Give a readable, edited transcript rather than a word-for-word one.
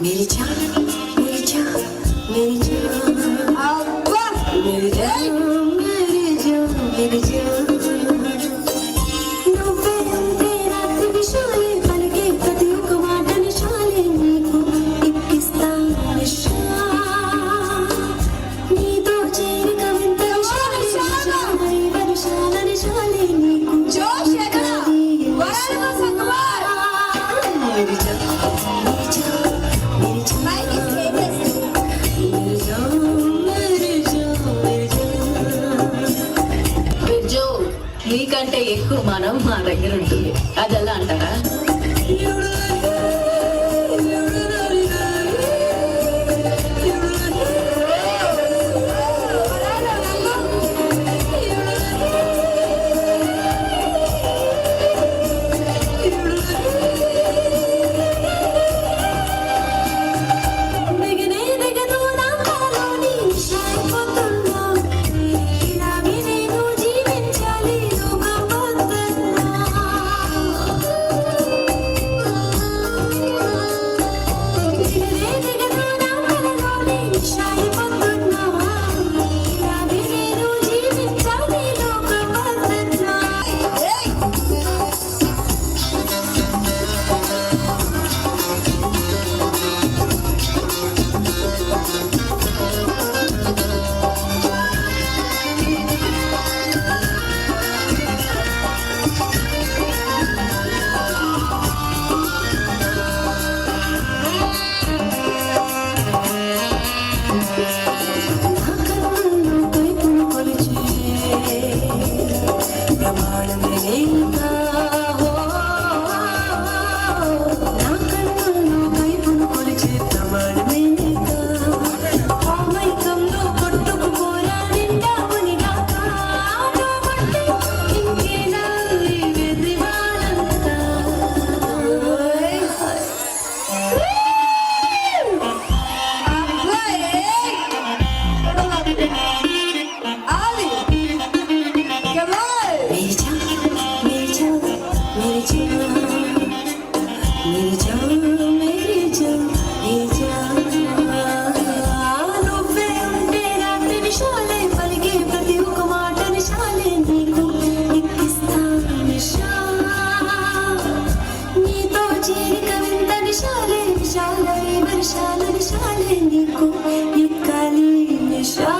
मेरी जान मेरी जान मेरी जान अब्बा मेरी जान मेरी जान मेरी जान నువ్వే ఉంటే రాత్రి విషాలే పలికే ప్రతి ఒక్క మాట నిశాలే నీకు ఇప్పిస్తా నిశా నీతో చేరి కవింత విశాలే వర్షాల నిశాలే నీకు జోష్ ఎక్కడ వరాల సంగవార్ मेरी जान मेरी जान मेरी जान माइक इज फेमस मेरी जान मेरी जान मेरी जान జో నీకంటే ఎక్కువ మనం మా దగ్గర ఉంటుంది అది ఎలా అంటారా దిగనే దిగదు నా కాలోని నిశాయిపోతున్నా ఇలాగే నేను జీవించాలి లోకమంతన్నా దిగనే దిగదు నా కాలోని నిశాయిపోతున్నా ఇలాగే నేను జీవించాలి లోకమంతన్నా मेरी जान मेरी जान मेरी जान मेरी जान मेरी जान मेरी जान నువ్వే ఉంటే రాత్రి విశాలే పలికే ప్రతి ఒక్క మాట నిశాలే నీకు ఎక్కిస్తా నిశా నీతో చేరి కవింత నిశాలే విశాలే వర్షాల నిశాలే నీకు ఎక్కాలి నిశా